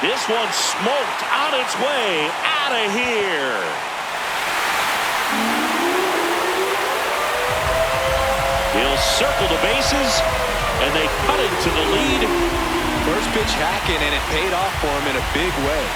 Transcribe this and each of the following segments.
This one smoked on its way out of here. He'll circle the bases, and they cut into the lead. First pitch hacking, and it paid off for him in a big way.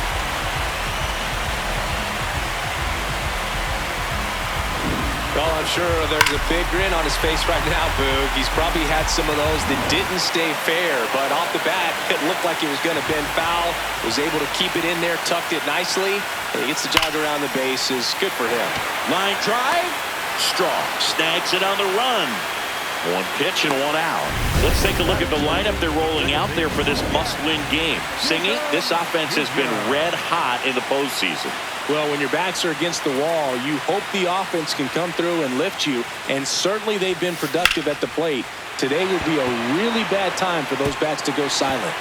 Well, I'm sure there's a big grin on his face right now, Boog. He's probably had some of those that didn't stay fair, but off the bat, it looked like it was going to bend foul. Was able to keep it in there, tucked it nicely, and he gets the jog around the bases. Good for him. Line drive. Strong snags it on the run. One pitch and one out. Let's take a look at the lineup they're rolling out there for this must-win game. Singy, this offense has been red hot in the postseason. Well, when your backs are against the wall, you hope the offense can come through and lift you, and certainly they've been productive at the plate. Today would be a really bad time for those bats to go silent.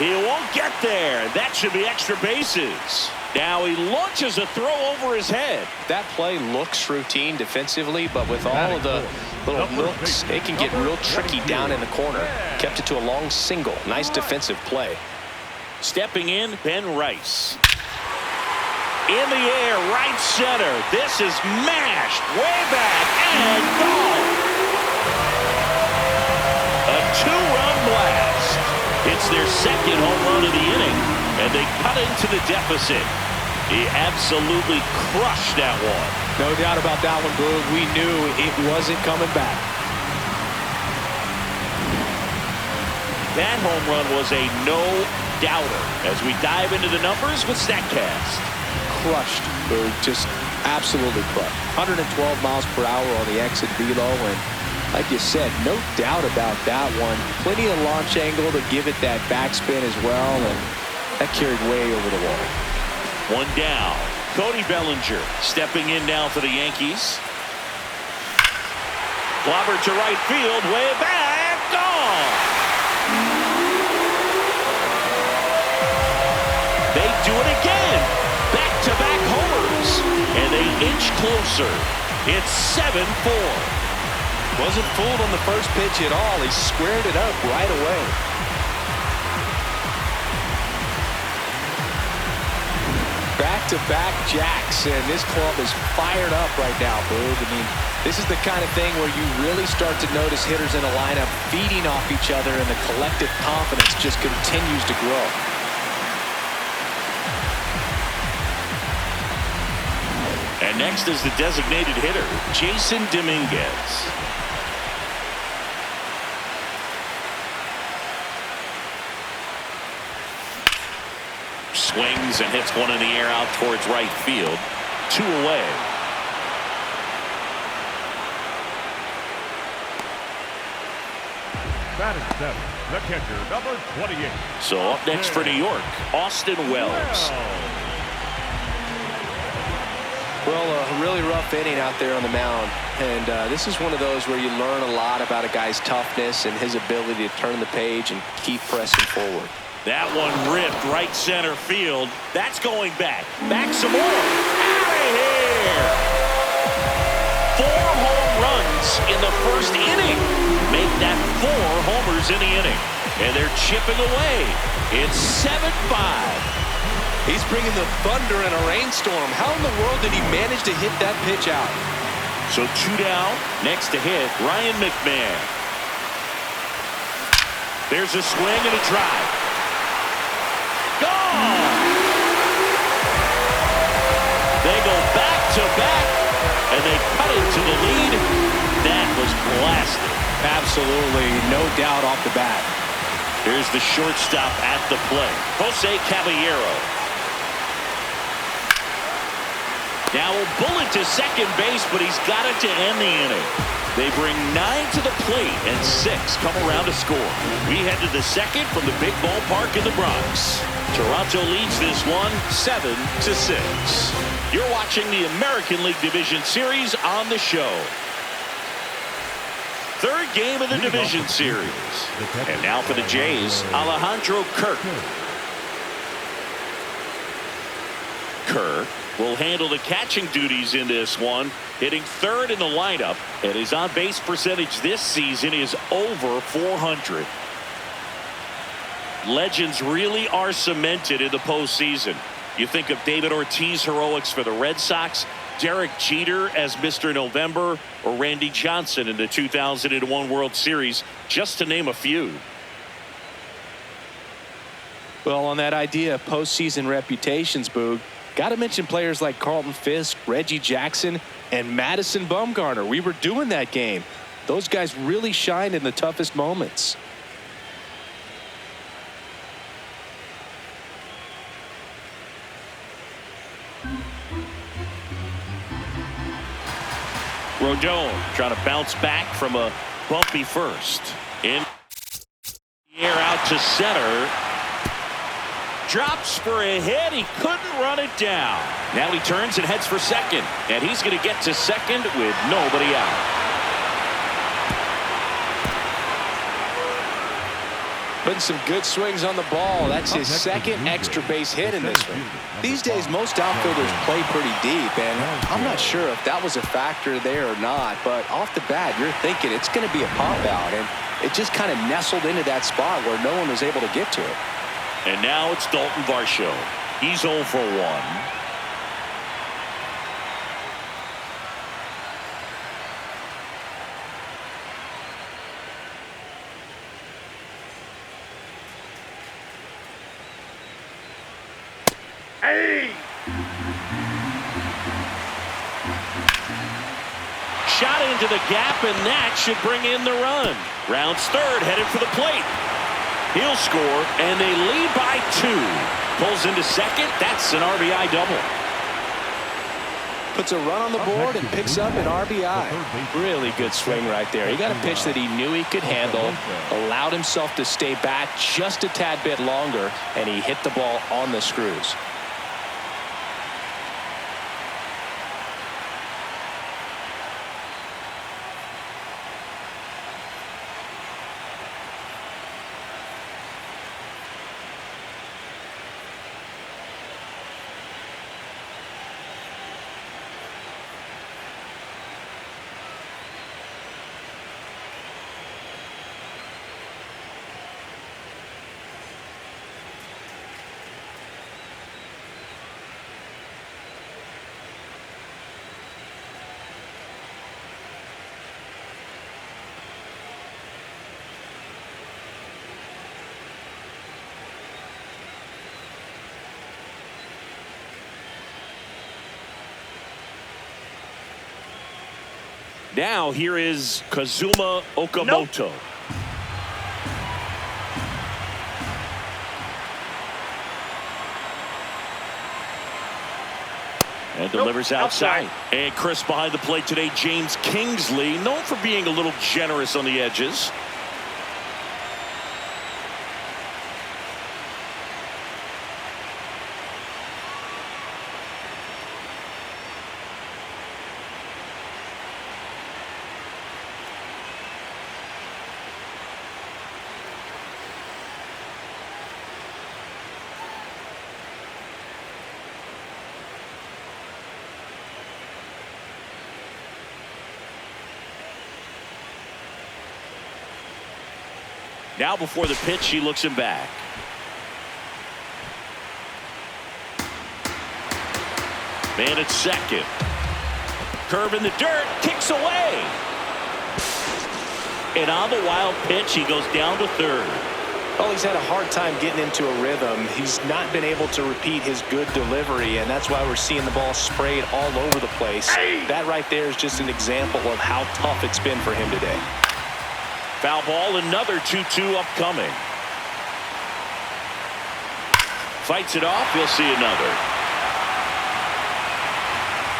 He won't get there. That should be extra bases. Now he launches a throw over his head. That play looks routine defensively, but with all of the little nooks, it can get real tricky down in the corner. Kept it to a long single. Nice defensive play. Stepping in, Ben Rice. In the air, right center. This is mashed way back and gone. A two-run blast. It's their second home run of the inning, and they cut into the deficit. He absolutely crushed that one. No doubt about that one, Boog. We knew it wasn't coming back. That home run was a no-doubter as we dive into the numbers with StatCast. Crushed, Boog. Just absolutely crushed. 112 miles per hour on the exit velo, and like you said, no doubt about that one. Plenty of launch angle to give it that backspin as well, and that carried way over the wall. One down. Cody Bellinger stepping in now for the Yankees. Clobber to right field, way back, gone. They do it again. Back-to-back homers, and they inch closer. It's 7-4. Wasn't fooled on the first pitch at all. He squared it up right away. Back-to-back jacks, and this club is fired up right now, Boog. I mean, this is the kind of thing where you really start to notice hitters in a lineup feeding off each other, and the collective confidence just continues to grow. And next is the designated hitter, Jason Dominguez. Swings and hits one in the air out towards right field. 2 away. Batting seven, the catcher, number 28. So up next for New York, Austin Wells. Well, a really rough inning out there on the mound, and this is one of those where you learn a lot about a guy's toughness and his ability to turn the page and keep pressing forward. That one ripped right center field. That's going back. Back some more. Out of here. 4 home runs in the first inning. Make that 4 homers in the inning. And they're chipping away. It's 7-5. He's bringing the thunder in a rainstorm. How in the world did he manage to hit that pitch out? So 2 down. Next to hit, Ryan McMahon. There's a swing and a drive. Gone! They go back-to-back, and they cut into the lead. That was blasted. Absolutely, no doubt off the bat. Here's the shortstop at the plate, Jose Caballero. Now a bullet to second base, but he's got it to end the inning. They bring 9 to the plate, and 6 come around to score. We head to the second from the big ballpark in the Bronx. Toronto leads this one 7-6. You're watching the American League Division Series on the show. Third game of the Division Series. And now for the Jays, Alejandro Kirk. Kirk will handle the catching duties in this one, hitting third in the lineup, and his on-base percentage this season is over 400. Legends really are cemented in the postseason. You think of David Ortiz heroics for the Red Sox, Derek Jeter as Mr. November, or Randy Johnson in the 2001 World Series, just to name a few. Well, on that idea of postseason reputations, Boog, got to mention players like Carlton Fisk, Reggie Jackson, and Madison Bumgarner. We were doing that game. Those guys really shined in the toughest moments. Rodon trying to bounce back from a bumpy first. In the air out to center. Drops for a hit. He couldn't run it down. Now he turns and heads for second. And he's going to get to second with nobody out. Putting some good swings on the ball. That's his second extra base hit in this one. These days, most outfielders play pretty deep, and I'm not sure if that was a factor there or not, but off the bat, you're thinking it's going to be a pop-out, and it just kind of nestled into that spot where no one was able to get to it. And now it's Dalton Varsho. He's 0 for 1. Shot into the gap, and that should bring in the run. Rounds third, headed for the plate. He'll score, and they lead by 2. Pulls into second. That's an RBI double. Puts a run on the board and picks up an RBI. Really good swing right there. He got a pitch that he knew he could handle, allowed himself to stay back just a tad bit longer, and he hit the ball on the screws. Now here is Kazuma Okamoto. And delivers outside. And Chris behind the plate today, James Kingsley, known for being a little generous on the edges. Now before the pitch, he looks him back. Man at second. Curve in the dirt, kicks away. And on the wild pitch, he goes down to third. Well, he's had a hard time getting into a rhythm. He's not been able to repeat his good delivery, and that's why we're seeing the ball sprayed all over the place. That right there is just an example of how tough it's been for him today. Foul ball, another 2-2 upcoming. Fights it off, we'll see another.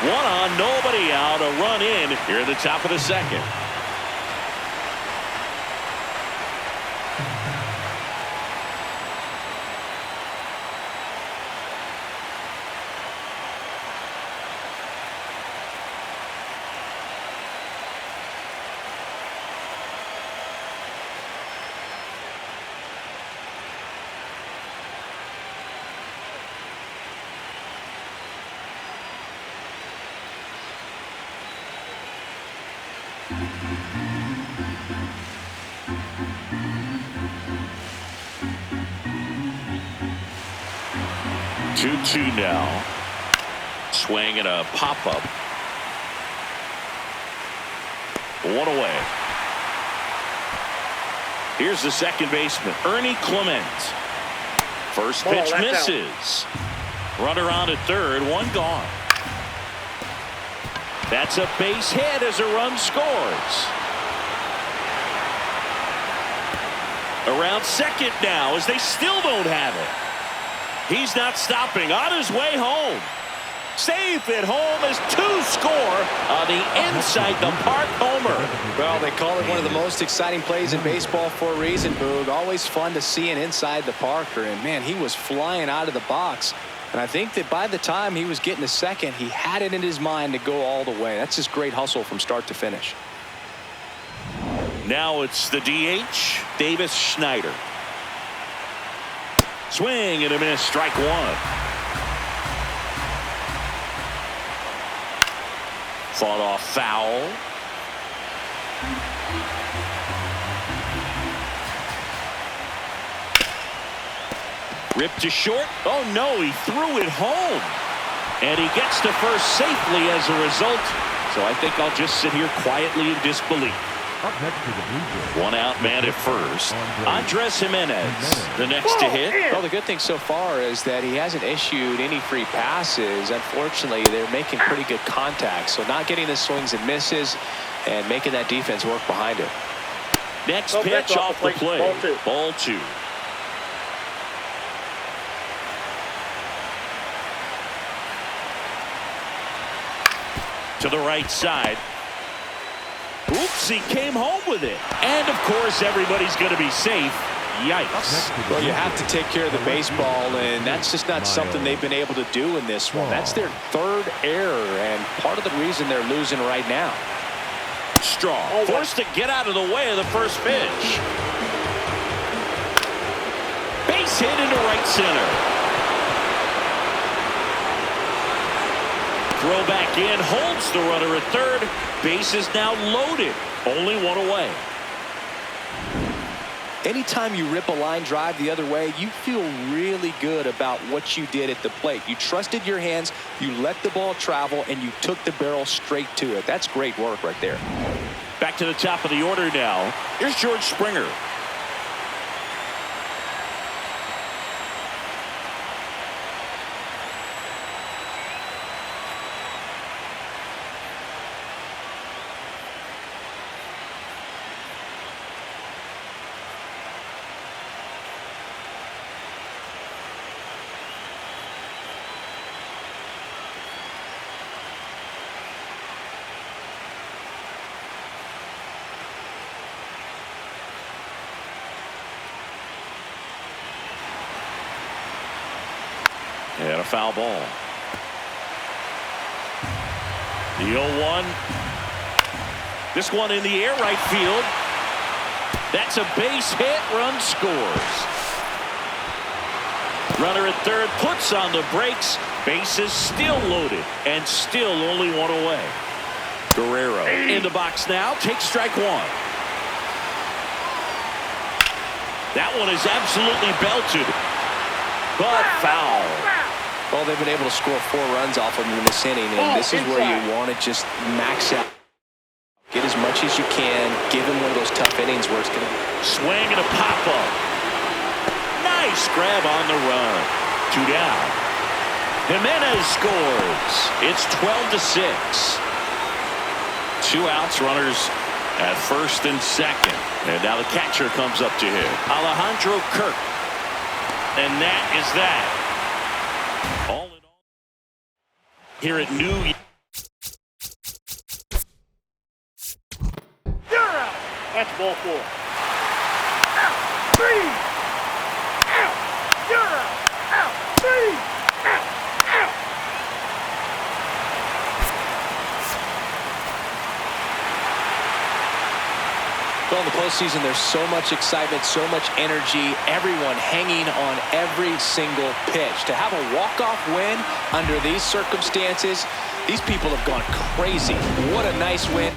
One on, nobody out, a run in here at the top of the second. 2-2 now. Swing and a pop-up. One away. Here's the second baseman, Ernie Clement. First pitch misses. Runner on at third, one gone. That's a base hit as a run scores. Around second now as they still don't have it. He's not stopping on his way home. Safe at home as two score on the inside the park homer. Well, they call it one of the most exciting plays in baseball for a reason, Boog. Always fun to see an inside the parker. And, man, he was flying out of the box. And I think that by the time he was getting to second, he had it in his mind to go all the way. That's just great hustle from start to finish. Now it's the DH, Davis Schneider. Swing and a miss, strike one. Fought off foul. Ripped to short. Oh no, he threw it home. And he gets to first safely as a result. So I think I'll just sit here quietly in disbelief. Up next to the Blue Jays. One out man at first. Andres Jimenez, the next to hit. Well, the good thing so far is that he hasn't issued any free passes. Unfortunately, they're making pretty good contact. So not getting the swings and misses and making that defense work behind it. Next pitch off the plate. Ball two. To the right side. Oops, he came home with it. And, of course, everybody's going to be safe. Yikes. Well, you have to take care of the baseball, and that's just not something they've been able to do in this one. That's their third error, and part of the reason they're losing right now. Strong. Forced to get out of the way of the first pitch. Base hit into right center. Throw back in, holds the runner at third. Base is now loaded. Only one away. Anytime you rip a line drive the other way, you feel really good about what you did at the plate. You trusted your hands, you let the ball travel, and you took the barrel straight to it. That's great work right there. Back to the top of the order now. Here's George Springer. And a foul ball. The 0-1. This one in the air right field. That's a base hit. Run scores. Runner at third puts on the brakes. Base is still loaded and still only one away. Guerrero in the box now. Takes strike one. That one is absolutely belted. But foul. Well, they've been able to score 4 runs off of them in this inning, and this is where you want to just max out. Get as much as you can. Give him one of those tough innings where it's going to swing and a pop-up. Nice grab on the run. 2 down. Jimenez scores. It's 12-6. 2 outs, runners at first and second. And now the catcher comes up to hit. Alejandro Kirk. And that is that. All in all, here at New York. You're out. That's ball 4. Out. 3. Out. You're out. Out. 3. Out. Out. Well, in the postseason, there's so much excitement, so much energy, everyone hanging on every single pitch. To have a walk-off win under these circumstances, these people have gone crazy. What a nice win.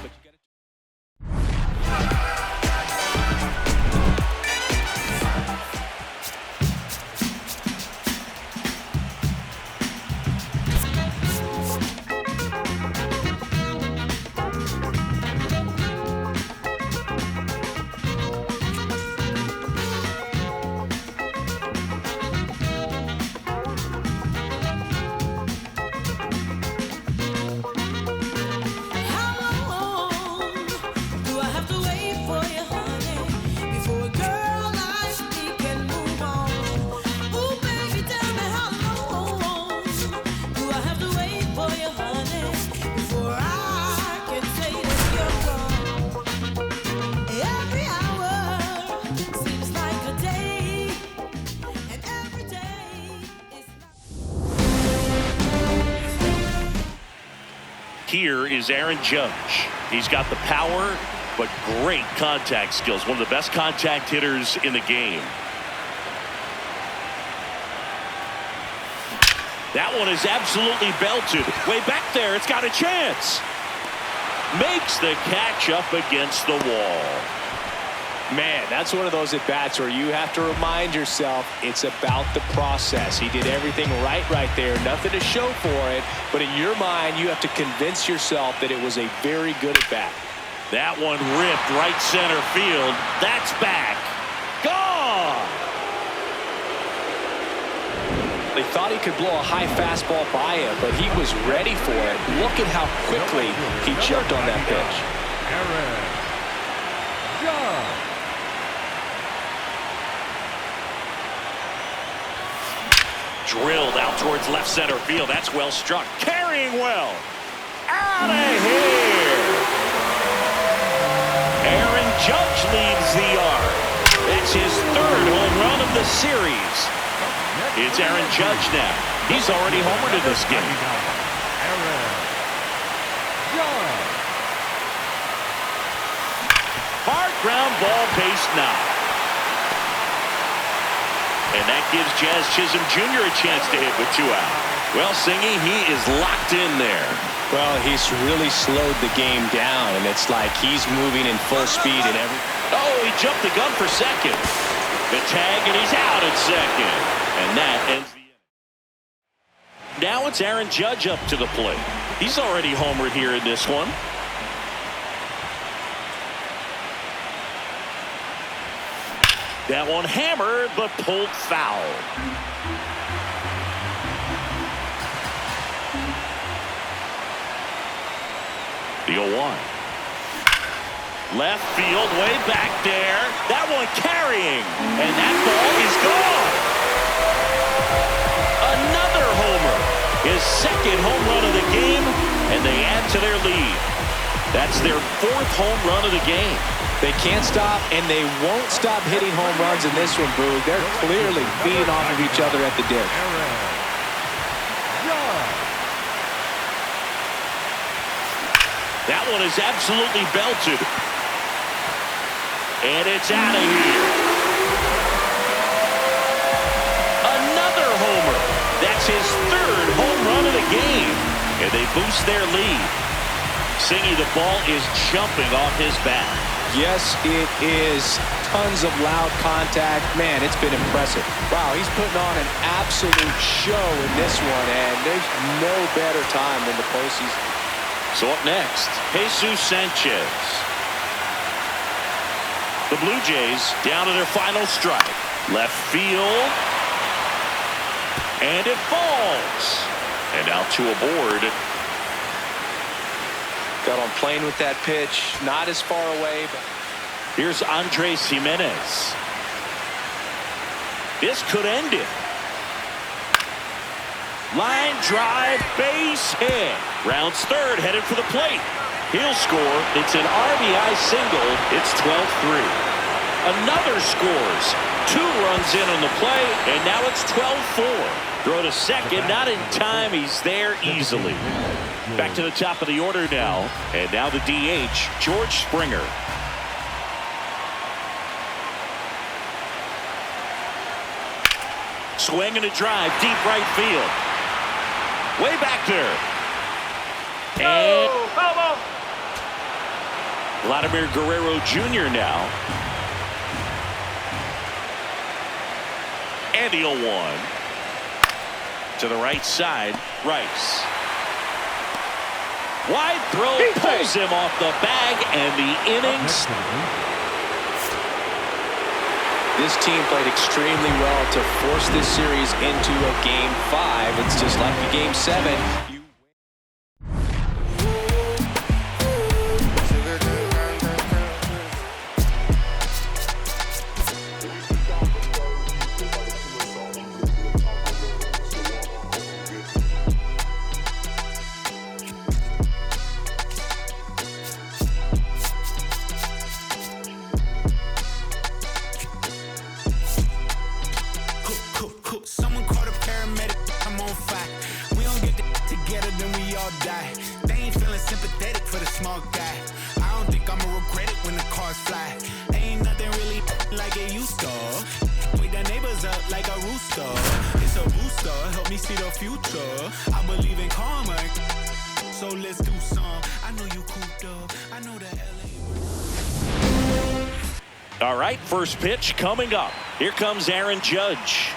here is Aaron Judge. He's got the power, but great contact skills. One of the best contact hitters in the game. That one is absolutely belted. Way back there, it's got a chance. Makes the catch up against the wall. Man, that's one of those at-bats where you have to remind yourself it's about the process. He did everything right there. Nothing to show for it. But in your mind, you have to convince yourself that it was a very good at-bat. That one ripped right center field. That's back. Gone! They thought he could blow a high fastball by him, but he was ready for it. Look at how quickly he jumped on that pitch. Aaron Judge. Drilled out towards left center field. That's well struck. Carrying well. Out of here. Aaron Judge leads the yard. That's his third home run of the series. It's Aaron Judge now. He's already homered in this game. Aaron Judge. Hard ground ball, base knock. And that gives Jazz Chisholm Jr. a chance to hit with 2 out. Well, Singy, he is locked in there. Well, he's really slowed the game down, and it's like he's moving in full speed in every... Oh, he jumped the gun for second. The tag, and he's out at second. And that ends the inning. Now it's Aaron Judge up to the plate. He's already homered here in this one. That one hammered, but pulled foul. The 0-1. Left field, way back there. That one carrying, and that ball is gone. Another homer. His second home run of the game, and they add to their lead. That's their 4th home run of the game. They can't stop, and they won't stop hitting home runs in this one, Boog. They're clearly feeding off of each other at the dish. Aaron Judge. That one is absolutely belted. And it's out of here. Another homer. That's his 3rd home run of the game. And they boost their lead. Singy, the ball is jumping off his bat. Yes, it is. Tons of loud contact. Man, it's been impressive. Wow, he's putting on an absolute show in this one, and there's no better time than the postseason. So up next, Jesus Sanchez. The Blue Jays down to their final strike. Left field. And it falls. And now 2 aboard. Got on plane with that pitch. Not as far away. But here's Andres Jimenez. This could end it. Line drive, base hit. Rounds 3rd, headed for the plate. He'll score. It's an RBI single. It's 12-3. Another scores. 2 runs in on the play, and now it's 12-4. Throw to second, not in time. He's there easily. Back to the top of the order now. And now the DH, George Springer. Swing and a drive, deep right field. Way back there. And Vladimir Guerrero Jr. now. And the 0-1. To the right side, Rice. Wide throw, pulls him off the bag, and the innings. this team played extremely well to force this series into a Game 5. It's just like the Game 7. Someone called a paramedic, I'm on fire. We don't get together, then we all die. They ain't feeling sympathetic for the small guy. I don't think I'ma regret it when the cars fly. Ain't nothing really like it used to. Wake the neighbors up like a rooster. It's a booster, help me see the future. I believe in karma, so let's do some. I know you cooped up. I know that LA. All right, first pitch coming up. Here comes Aaron Judge.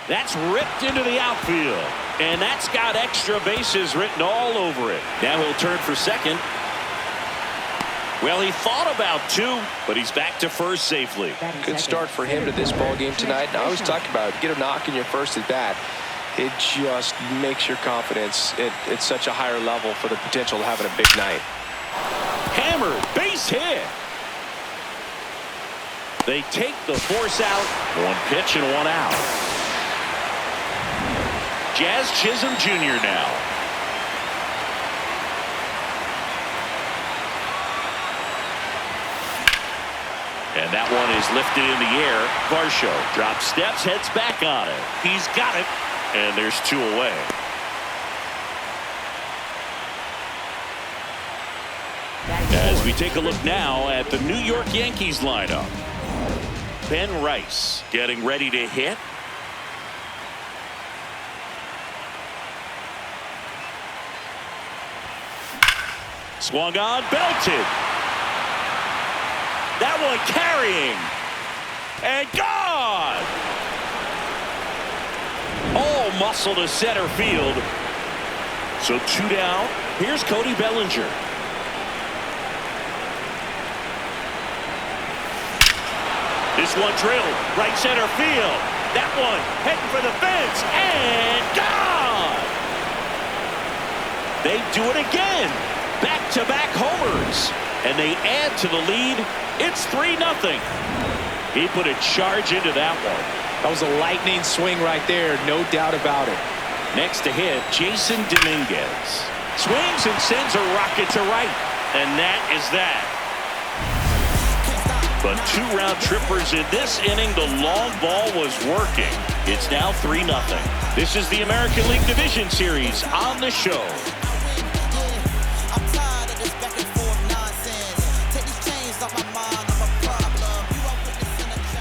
That's ripped into the outfield. And that's got extra bases written all over it. Now he'll turn for second. Well, he thought about two, but he's back to first safely. Good start for him to this ball game tonight. And I always talk about it. Get a knock in your first at bat. It just makes your confidence at such a higher level for the potential of having a big night. Hammered, base hit. They take the force out. One pitch and one out. Jazz Chisholm Jr. now. And that one is lifted in the air. Varsho drops steps, heads back on it. He's got it. And there's two away. As we take a look now at the New York Yankees lineup. Ben Rice getting ready to hit. Swung on, belted. That one carrying. And gone. All muscle to center field. So two down. Here's Cody Bellinger. This one drilled. Right center field. That one heading for the fence. And gone. They do it again. Back-to-back homers. And they add to the lead. It's 3-0. He put a charge into that one. That was a lightning swing right there. No doubt about it. Next to hit, Jason Dominguez. Swings and sends a rocket to right. And that is that. But two round trippers in this inning. The long ball was working. It's now 3-0. This is the American League Division Series on the show.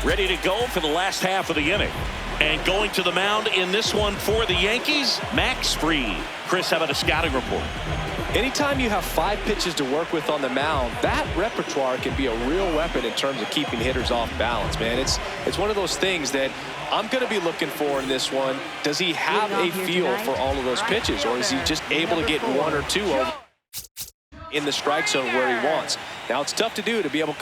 Ready to go for the last half of the inning. And going to the mound in this one for the Yankees, Max Fried. Chris, how about a scouting report? Anytime you have 5 pitches to work with on the mound, that repertoire can be a real weapon in terms of keeping hitters off balance, man. It's one of those things that I'm going to be looking for in this one. Does he have a feel for all of those pitches, or is he just able to get 1 or 2 in the strike zone where he wants? Now, it's tough to do to be able to